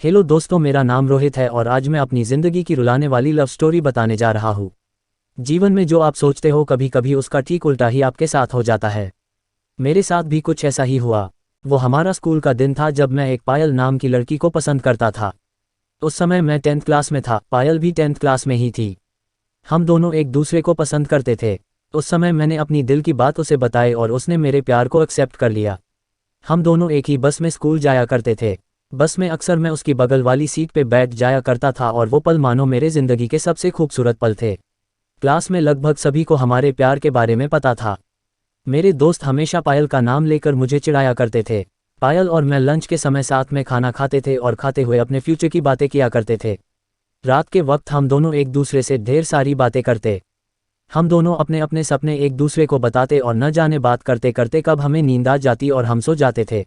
Hello दोस्तों, मेरा नाम रोहित है और आज मैं अपनी ज़िंदगी की रुलाने वाली लव स्टोरी बताने जा रहा हूँ। जीवन में जो आप सोचते हो कभी कभी उसका ठीक उल्टा ही आपके साथ हो जाता है। मेरे साथ भी कुछ ऐसा ही हुआ। वो हमारा स्कूल का दिन था जब मैं एक पायल नाम की लड़की को पसंद करता था। उस समय मैं 10th क्लास में था, पायल भी 10th क्लास में ही थी। हम दोनों एक दूसरे को पसंद करते थे। उस समय मैंने अपनी दिल की बात उसे बताई और उसने मेरे प्यार को एक्सेप्ट कर लिया। हम दोनों एक ही बस में स्कूल जाया करते थे। बस में अक्सर मैं उसकी बगल वाली सीट पे बैठ जाया करता था और वो पल मानो मेरे ज़िंदगी के सबसे खूबसूरत पल थे। क्लास में लगभग सभी को हमारे प्यार के बारे में पता था। मेरे दोस्त हमेशा पायल का नाम लेकर मुझे चिढ़ाया करते थे। पायल और मैं लंच के समय साथ में खाना खाते थे और खाते हुए अपने फ्यूचर की बातें किया करते थे। रात के वक्त हम दोनों एक दूसरे से ढेर सारी बातें करते। हम दोनों अपने अपने सपने एक दूसरे को बताते और न जाने बात करते करते कब हमें नींद आ जाती और हम सो जाते थे।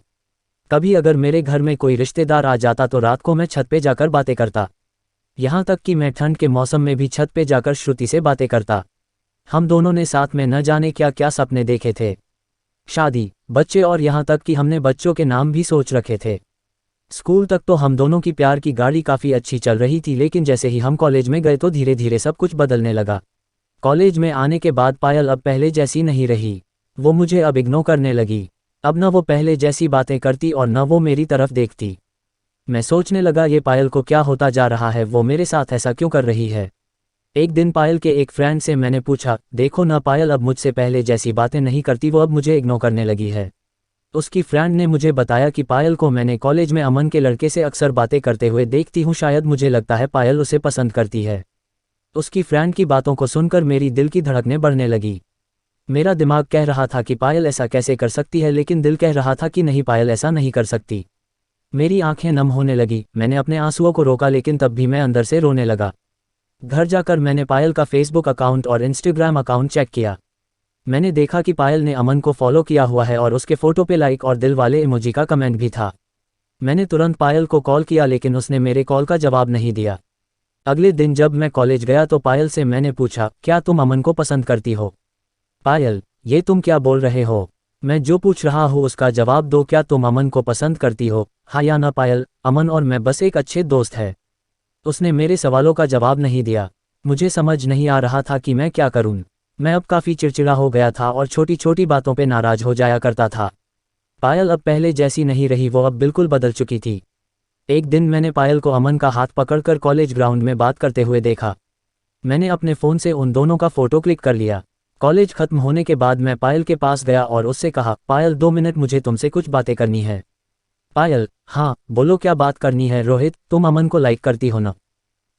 कभी अगर मेरे घर में कोई रिश्तेदार आ जाता तो रात को मैं छत पे जाकर बातें करता। यहाँ तक कि मैं ठंड के मौसम में भी छत पे जाकर श्रुति से बातें करता। हम दोनों ने साथ में न जाने क्या क्या सपने देखे थे। शादी, बच्चे और यहाँ तक कि हमने बच्चों के नाम भी सोच रखे थे। स्कूल तक तो हम दोनों की प्यार की गाड़ी काफ़ी अच्छी चल रही थी, लेकिन जैसे ही हम कॉलेज में गए तो धीरे धीरे सब कुछ बदलने लगा। कॉलेज में आने के बाद पायल अब पहले जैसी नहीं रही। वो मुझे अब इग्नोर करने लगी। अब न वो पहले जैसी बातें करती और न वो मेरी तरफ देखती। मैं सोचने लगा ये पायल को क्या होता जा रहा है, वो मेरे साथ ऐसा क्यों कर रही है। एक दिन पायल के एक फ्रेंड से मैंने पूछा, देखो ना पायल अब मुझसे पहले जैसी बातें नहीं करती, वो अब मुझे इग्नोर करने लगी है। उसकी फ्रेंड ने मुझे बताया कि पायल को मैंने कॉलेज में अमन के लड़के से अक्सर बातें करते हुए देखती हूँ, शायद मुझे लगता है पायल उसे पसंद करती है। उसकी फ्रेंड की बातों को सुनकर मेरी दिल की धड़कनें बढ़ने लगी। मेरा दिमाग कह रहा था कि पायल ऐसा कैसे कर सकती है, लेकिन दिल कह रहा था कि नहीं, पायल ऐसा नहीं कर सकती। मेरी आंखें नम होने लगी। मैंने अपने आंसुओं को रोका, लेकिन तब भी मैं अंदर से रोने लगा। घर जाकर मैंने पायल का फेसबुक अकाउंट और इंस्टाग्राम अकाउंट चेक किया। मैंने देखा कि पायल ने अमन को फॉलो किया हुआ है और उसके फोटो पे लाइक और दिल वाले इमोजी का कमेंट भी था। मैंने तुरंत पायल को कॉल किया, लेकिन उसने मेरे कॉल का जवाब नहीं दिया। अगले दिन जब मैं कॉलेज गया तो पायल से मैंने पूछा, क्या तुम अमन को पसंद करती हो? पायल, ये तुम क्या बोल रहे हो? मैं जो पूछ रहा हूँ उसका जवाब दो। क्या तुम अमन को पसंद करती हो, हाँ या ना? पायल, अमन और मैं बस एक अच्छे दोस्त हैं। उसने मेरे सवालों का जवाब नहीं दिया। मुझे समझ नहीं आ रहा था कि मैं क्या करूं। मैं अब काफ़ी चिड़चिड़ा हो गया था और छोटी छोटी बातों पे नाराज हो जाया करता था। पायल अब पहले जैसी नहीं रही, वो अब बिल्कुल बदल चुकी थी। एक दिन मैंने पायल को अमन का हाथ पकड़कर कॉलेज ग्राउंड में बात करते हुए देखा। मैंने अपने फ़ोन से उन दोनों का फ़ोटो क्लिक कर लिया। कॉलेज खत्म होने के बाद मैं पायल के पास गया और उससे कहा, पायल 2 मिनट, मुझे तुमसे कुछ बातें करनी है। पायल, हाँ बोलो, क्या बात करनी है? रोहित, तुम अमन को लाइक करती हो ना?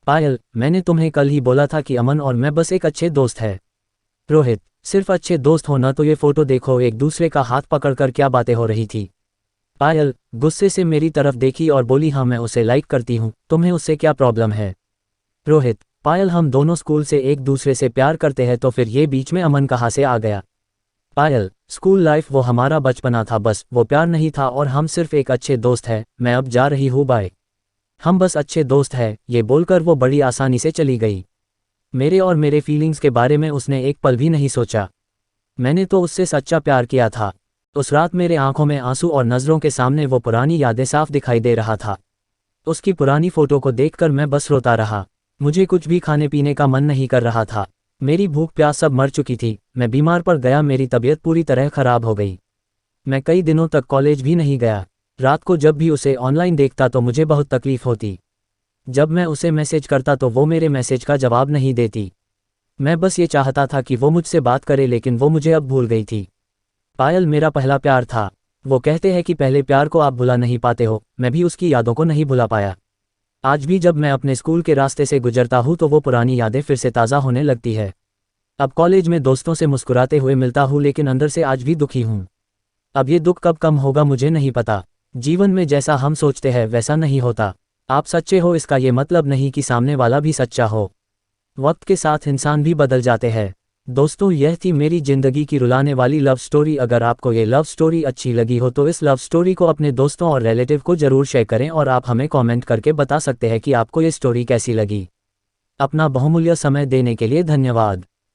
पायल, मैंने तुम्हें कल ही बोला था कि अमन और मैं बस एक अच्छे दोस्त हैं। रोहित, सिर्फ अच्छे दोस्त हो ना? तो ये फोटो देखो, एक दूसरे का हाथ पकड़कर क्या बातें हो रही थी। पायल गुस्से से मेरी तरफ देखी और बोली, हाँ मैं उसे लाइक करती हूँ, तुम्हें उससे क्या प्रॉब्लम है? रोहित, पायल, हम दोनों स्कूल से एक दूसरे से प्यार करते हैं, तो फिर ये बीच में अमन कहाँ से आ गया? पायल, स्कूल लाइफ वो हमारा बचपना था, बस वो प्यार नहीं था और हम सिर्फ एक अच्छे दोस्त हैं। मैं अब जा रही हूँ, बाय। हम बस अच्छे दोस्त हैं, ये बोलकर वो बड़ी आसानी से चली गई। मेरे और मेरे फीलिंग्स के बारे में उसने एक पल भी नहीं सोचा। मैंने तो उससे सच्चा प्यार किया था। उस रात मेरे आंखों में आंसू और नज़रों के सामने वो पुरानी यादें साफ दिखाई दे रहा था। उसकी पुरानी फ़ोटो को देखकर मैं बस रोता रहा। मुझे कुछ भी खाने पीने का मन नहीं कर रहा था। मेरी भूख प्यास सब मर चुकी थी। मैं बीमार पड़ गया, मेरी तबीयत पूरी तरह ख़राब हो गई। मैं कई दिनों तक कॉलेज भी नहीं गया। रात को जब भी उसे ऑनलाइन देखता तो मुझे बहुत तकलीफ होती। जब मैं उसे मैसेज करता तो वो मेरे मैसेज का जवाब नहीं देती। मैं बस ये चाहता था कि वो मुझसे बात करे, लेकिन वो मुझे अब भूल गई थी। पायल मेरा पहला प्यार था। वो कहते हैं कि पहले प्यार को आप भुला नहीं पाते हो, मैं भी उसकी यादों को नहीं भुला पाया। आज भी जब मैं अपने स्कूल के रास्ते से गुजरता हूँ तो वो पुरानी यादें फिर से ताज़ा होने लगती है। अब कॉलेज में दोस्तों से मुस्कुराते हुए मिलता हूँ, लेकिन अंदर से आज भी दुखी हूँ। अब ये दुख कब कम होगा मुझे नहीं पता। जीवन में जैसा हम सोचते हैं वैसा नहीं होता। आप सच्चे हो इसका ये मतलब नहीं कि सामने वाला भी सच्चा हो। वक्त के साथ इंसान भी बदल जाते हैं। दोस्तों, यह थी मेरी ज़िंदगी की रुलाने वाली लव स्टोरी। अगर आपको ये लव स्टोरी अच्छी लगी हो तो इस लव स्टोरी को अपने दोस्तों और रिलेटिव को ज़रूर शेयर करें और आप हमें कमेंट करके बता सकते हैं कि आपको ये स्टोरी कैसी लगी। अपना बहुमूल्य समय देने के लिए धन्यवाद।